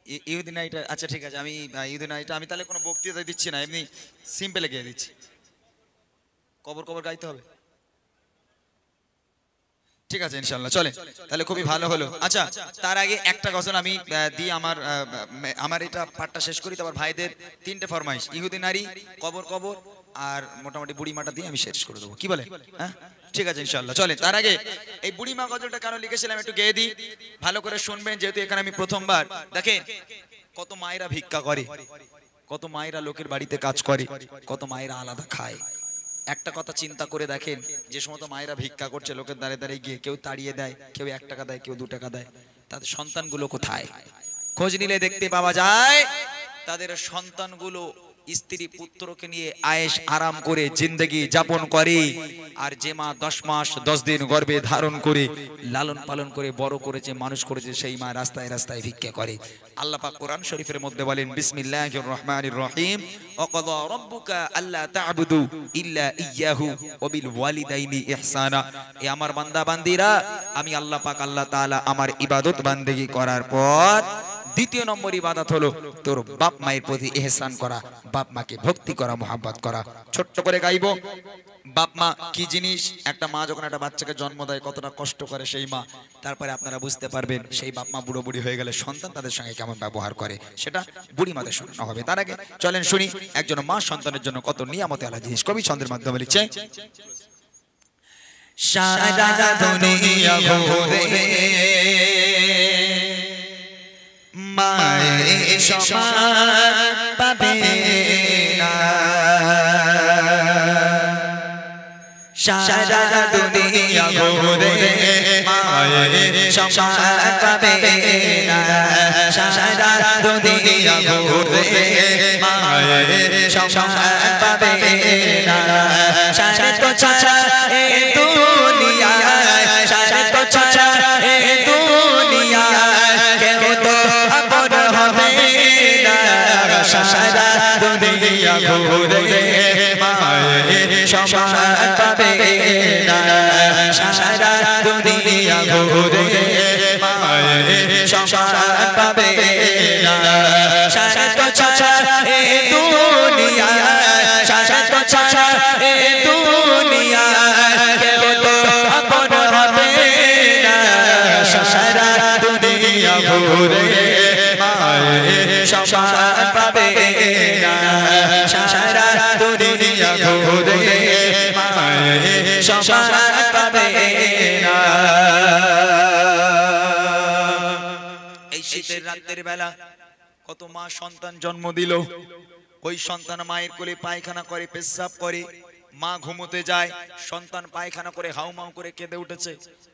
ইহুদি নাইটা, আচ্ছা ঠিক আছে, আমি ইহুদি নাইটা আমি তাহলে কোনো বক্তৃতা দিচ্ছি না, এমনি সিম্পলে গিয়ে দিচ্ছি। কবর কবর গাইতে হবে, ঠিক আছে ইনশাল্লাহ চলে, তাহলে খুবই ভালো হলো। আচ্ছা তার আগে একটা গজল আমি দিই, আমার এটা পাঠটা শেষ করি, তারপর ভাইদের তিনটে ফরমাইশ, ইহুদি নারী, কবর কবর, আর মোটামুটি বুড়ি মাটা দিয়ে আমি শেষ করে দেবো, কি বলে? হ্যাঁ ঠিক আছে ইনশাল্লাহ চলে। তার আগে এই বুড়ি মা গজলটা কেন লিখেছিলাম একটু গেয়ে দিই, ভালো করে শুনবেন, যেহেতু এখানে আমি প্রথমবার। দেখেন কত মায়েরা ভিক্ষা করে, কত মায়েরা লোকের বাড়িতে কাজ করে, কত মায়েরা আলাদা খায়। একটা কথা চিন্তা করে দেখেন, যে সমস্ত মায়েরা ভিক্ষা করছে লোকের দ্বারে দ্বারে গিয়ে, কেউ তাড়িয়ে দেয়, কেউ 1 টাকা দেয়, কেউ 2 টাকা দেয়, তাদের সন্তানগুলো কোথায়? খোঁজ নিলে দেখতে পাওয়া যায় তাদের সন্তানগুলো স্ত্রী পুত্রকে নিয়ে আয়েশ আরাম করে জিন্দগি যাপন করে। আর যে মা 10 মাস 10 দিন গর্ভে ধারণ করে লালন পালন করে বড় করেছে, মানুষ করেছে, সেই মা রাস্তায় রাস্তায় ভিক্ষা করে। আল্লাহ পাক কোরআন শরীফের মধ্যে বলেন, বিসমিল্লাহির রহমানির রহিম, ওয়াকাদা রাব্বুকা আল্লা তা'বুদু ইল্লা ইয়্যাহু ওয়া বিল ওয়ালিদাইনি ইহসানা। এ আমার বান্দা বান্দিরা, আমি আল্লাহ পাক আল্লাহ তাআলা আমার ইবাদত বান্দেগি করার পর দ্বিতীয় নম্বর ইবাদত হলো তোর বাপ মায়ের প্রতি ইহসান করা, বাপ মাকে ভক্তি করা, মোহাব্বত করা। ছোট্ট করে গাইবো, বাপ মা কি জিনিস। একটা মা যখন একটা বাচ্চাকে জন্ম দেয় কতটা কষ্ট করে সেই মা, তারপরে আপনারা বুঝতে পারবেন সেই বাপ মা বুড়ো বুড়ি হয়ে গেলে সন্তান তাদের সঙ্গে কেমন ব্যবহার করে, সেটা বুড়ি মাদের শোনানো হবে। তার আগে চলেন শুনি একজন মা সন্তানের জন্য কত নিয়ামতে আলা জিনিস কবি ছন্দের মাধ্যমে লিখছে। সারা দুনিয়া ঘুরে মায়ের সমান পাবে না, সারা দুনিয়া ঘুরে মায়ের সমান পাবে না, সারা দুনিয়া ঘুরে মায়ের সমান পাবে না। সারে তো ছাড়া এ দুনিয়া, সারে তো ছাড়া এ দুনিয়া কেউ তো আপন হবে না, সারা দুনিয়া ঘুরে মায়ের সমান পাবে না, সারা দুনিয়া ঘুরে মায়ের সমান পাবে না। সারা তো ছাড়া এ দুনিয়া, সারা তো ছাড়া এ দুনিয়া কেউ তো আপন হবে না, সারা দুনিয়া ঘুরে মায়ের সমান পাবে না, সারা দুনিয়া ঘুরে মায়ের সমান পাবে না। এই শীতের রাতের বেলা কত মা সন্তান জন্ম দিল, ওই সন্তান মায়ের কোলে পায়খানা করে, পেশাব করে, মা ঘুমোতে যায়, সন্তান পায়খানা করে হাউমাউ করে কেঁদে উঠেছে।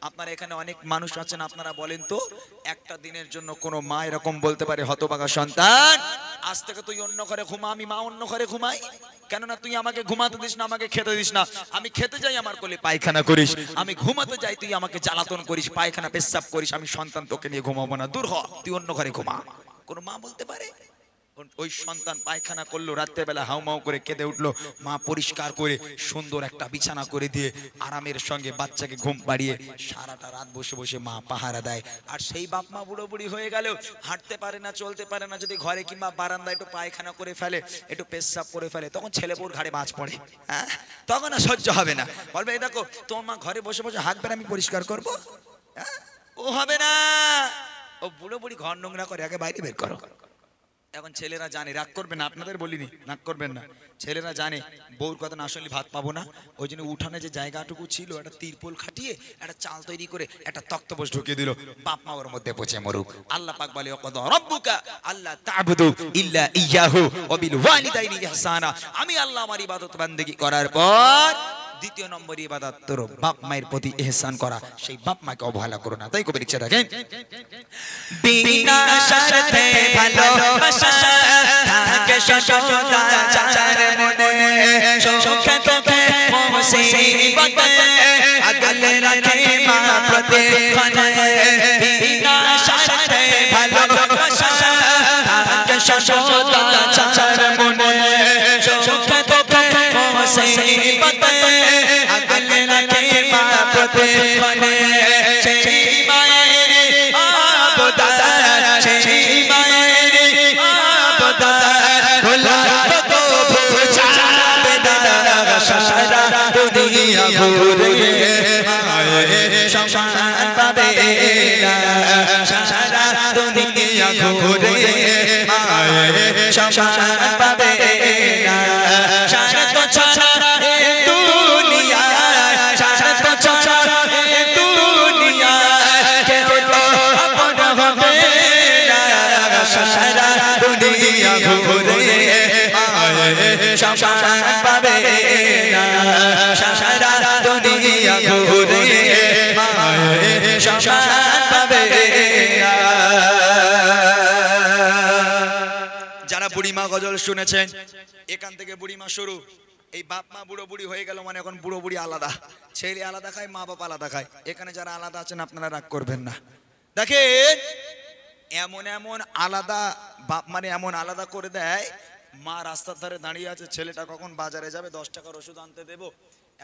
আপনারা এখানে অনেক মানুষ আছেন, আপনারা বলেন তো একটা দিনের জন্য কোন মা এরকম বলতে পারে, হতভাগা সন্তান আজ থেকে তুই অন্য ঘরে ঘুমা, আমি মা অন্য ঘরে ঘুমাই? কেননা তুই আমাকে ঘুমাতে দিস না, আমাকে খেতে দিস না, আমি খেতে যাই আমার কোলে পায়খানা করিস, আমি ঘুমাতে যাই তুই আমাকে জ্বালাতন করিস, পায়খানা পেশাব করিস, আমি সন্তান তোকে নিয়ে ঘুমাবো না, দূর হ, তুই অন্য ঘরে ঘুমা। কোন মা বলতে পারে? ওই সন্তান পায়খানা করলো, রাত্রে বেলা হাউমাউ করে কেঁদে উঠলো, মা পরিষ্কার করে সুন্দর একটা বিছানা করে দিয়ে আরামের সঙ্গে বাচ্চাকে ঘুম পাড়িয়ে সারাটা রাত বসে বসে মা পাহারা দেয়। আর সেই বাপ মা বুড়ো বুড়ি হয়ে গেলেও হাঁটতে পারে না, চলতে পারে না, যদি ঘরে কিংবা বারান্দায় একটু পায়খানা করে ফেলে, একটু পেশাব করে ফেলে, তখন ছেলেপুর ঘাড়ে বাজ পড়ে। হ্যাঁ, তখন আর সহ্য হবে না, বলবে এই দেখো তোমার মা ঘরে বসে বসে হাঁকবে, আমি পরিষ্কার করবো। ও হবে না, ও বুড়ো বুড়ি ঘর নোংরা করে, আগে বাইরে বের করো। এখন ছেলেরা জানে, রাগ করবেন না, আপনাদের বলিনি, রাগ করবেন না, ছেলেরা জানে বউর কথা না শুনলে ভাত পাবো না, ওই জন্য উঠানে যে জায়গাটুকু ছিল একটা তিরপল খাটিয়ে একটা চাল তৈরি করে একটা তক্তপোষ ঢুকিয়ে দিল, বাপ মা ওর মধ্যে পচে মরুক। আল্লাহ পাক বলে, ওয়াকাদা রাব্বুকা আল্লা তা'বুদু ইল্লা ইয়্যাহু ওয়া বিল ওয়ালিদাইনি ইহসানা। আমি আল্লাহ আমার ইবাদত বান্দেগি করার পর দ্বিতীয় নম্বর ইবাদত তোর বাপ মায়ের প্রতি ইহসান করা, সেই বাপ মাকে অবহেলা করো না। তাই কবি লিখছে, দেখেন, বিনা শর্তে ভালোবাসা থাকে সদাচার মনে, সুখে দুঃখে মুসিবতে আগলে রাখে মা প্রতিক্ষণে। বিনা শর্তে ভালোবাসা থাকে সদাচার মনে, সুখে দুঃখে মুসিবতে আগলে রাখে মা প্রতিক্ষণে। সেই মায়ের আবদার, সেই মায়ের সম্মান পাবে না সারা দুনিয়া ঘুরে মায়ের সম্মান পাবে না স্বার্থ ছাড়া এই দুনিয়া স্বার্থ ছাড়া এই দুনিয়া কেউ তো আপন হবে না সারা দুনিয়া ঘুরে মায়ের সম্মান পাবে না সারা দুনিয়া ঘুরে মায়ের সম্মান পাবে না। যারা বুড়িমা গজল শুনেছেন এখান থেকে বুড়িমা শুরু, এই বাপ মা বুড়ো বুড়ি হয়ে গেল মানে এখন বুড়ো বুড়ি আলাদা, ছেলে আলাদা খায় মা বাপ আলাদা খায়। এখানে যারা আলাদা আছেন আপনারা রাগ করবেন না। দেখেন এমন এমন আলাদা বাপ মানে এমন আলাদা করে দেয়, মা রাস্তার ধারে দাঁড়িয়ে আছে, ছেলেটা কখন বাজারে যাবে 10 টাকার ওষুধ আনতে দেবো,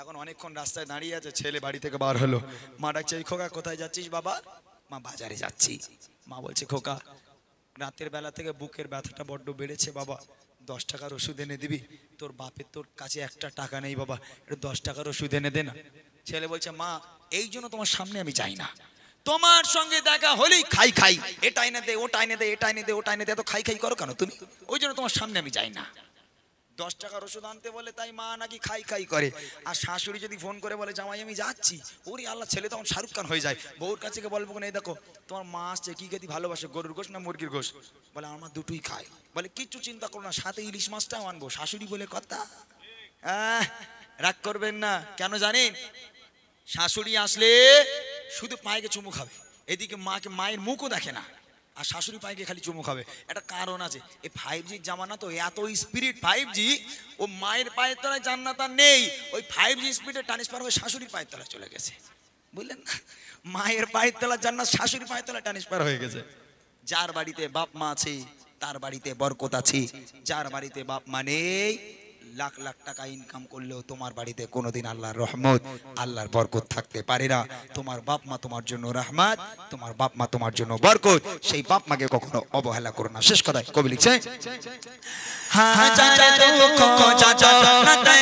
এখন অনেকক্ষণ রাস্তায় দাঁড়িয়ে আছে, ছেলে বাড়ি থেকে বার হলো, মা ডাকছে এই খোকা কোথায় যাচ্ছিস বাবা? মা বাজারে যাচ্ছি। মা বলছে খোকা রাতের বেলা থেকে বুকের ব্যথাটা বড্ড বেড়েছে বাবা, 10 টাকার ওষুধ এনে দিবি? তোর বাপের তোর কাছে একটা টাকা নেই বাবা, একটু 10 টাকার ওষুধ এনে দে না। ছেলে বলছে মা এই জন্য তোমার সামনে আমি যাই না, তোমার সঙ্গে দেখা হলেই খাই খাই, এটা এনে দে ওটা এনে দে এটা এনে দে ওটা এনে দে, এত খাই খাই করো কেন তুমি? ওই জন্য তোমার সামনে আমি যাই না। 10 টাকার ওষুধ আনতে বলে তাই মা নাকি খাই খাই করে। আর শাশুড়ি যদি ফোন করে বলে জামাই আমি যাচ্ছি, ওরে আল্লাহ ছেলে তখন শাহরুখ খান হয়ে যায়। বউর কাছে বলবো না এই দেখো তোমার মা আসছে, কি খেতে ভালোবাসে, গরুর গোশ না মুরগির গোশ? বলে আমার দুটোই খায়। বলে কিচ্ছু চিন্তা করো না, সাথে ইলিশ মাছটাও আনবো। শাশুড়ি বলে কথা, রাগ করবেন না। কেন জানেন? শাশুড়ি আসলে শুধু পায়েকে চুমু খাবে, এদিকে মাকে মায়ের মুখও দেখে না, আর শাশুড়ি পায়েকে খালি চুমু খাবে। একটা কারণ আছে, এই 5G জামানা তো এত স্পিরিট 5G, ও মায়ের পায়ের তলায় জান্নাত আর নেই, ওই 5G স্পিডে ট্রান্সফার হয়ে শাশুড়ির পায়ের তলায় চলে গেছে, বুঝলেন না? মায়ের পায়ের তলা জান্নাত, শাশুড়ির পায়ের তলায় ট্রান্সফার হয়ে গেছে। যার বাড়িতে বাপ মা আছে তার বাড়িতে বরকত আছে, যার বাড়িতে বাপ মা নেই লাখ লাখ টাকা ইনকাম করলেও তোমার বাড়িতে কোনোদিন আল্লাহর রহমত আল্লাহর বরকত থাকতে পারে না। তোমার বাপ মা তোমার জন্য রহমত, তোমার বাপ মা তোমার জন্য বরকত, সেই বাপ মাকে কখনো অবহেলা করো না। শেষ কথায় কবি লিখছে হাজার দুঃখ যাতনাতে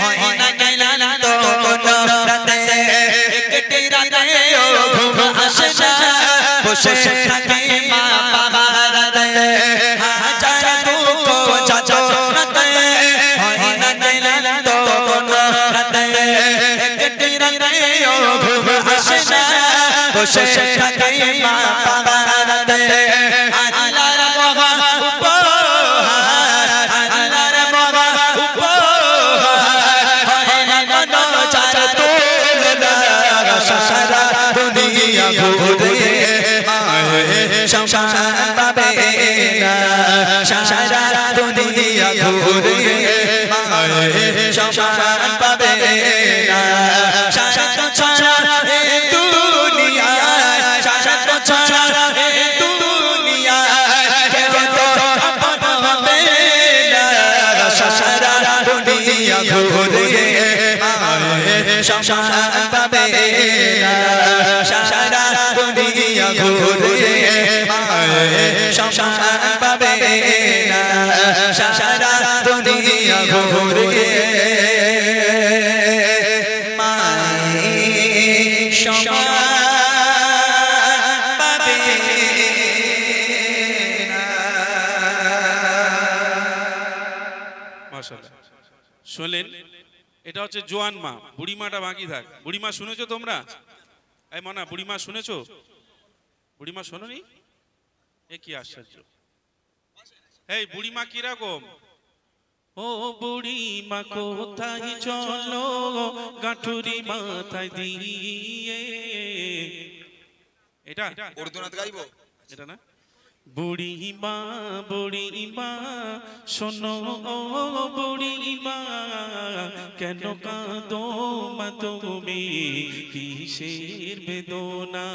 হয় না গেলাম তো কোনো রাতে, একটি রাতে ঘুম আসে না বসে থাকে মা বাবার রাতে। হাজার দুঃখ যাতনাতে হয় না গেলাম তো কোনো রাতে, একটি রাতে ঘুম আসে না বসে থাকে মা বাবার রাতে। আল্লাহর মহান উপহার, আল্লাহর মহান উপহার হয় না কোনো চার তুলনা, সারা দুনিয়া ঘুরে মায়ের সম্মান পাবে না, সারা দুনিয়া ঘুরে মায়ের সম্মান পাবে না। সারা ছাড়া এই দুনিয়া, সারা ছাড়া এই দুনিয়া কেউ তো আপন হবে না, সারা দুনিয়া ঘুরে মায়ের সম্মান পাবে না, সারা দুনিয়া ঘুরে মায়ের সম্মান পাবে না, সারা দুনিয়া ঘুরে মায়ের সম্মান পাবে না। মাশাআল্লাহ শুনলেন, এটা হচ্ছে জোয়ান মা, বুড়িমাটা বাকি থাক। বুড়িমা শুনেছো তোমরা? এই মনা বুড়িমা শুনেছো? বুড়িমা শোনোনি? এ কি আশ্চর্য! এই বুড়িমা কিরকম? ও বুড়িমা কোথায় চলো গাঠুরি মাথায় দিয়ে, এটা উর্দু নাচ গাইবো এটা না? বুড়িমা বুড়িমা শোনো ও বুড়িমা, কেন কাঁদো মা তুমি কিসের বেদনা?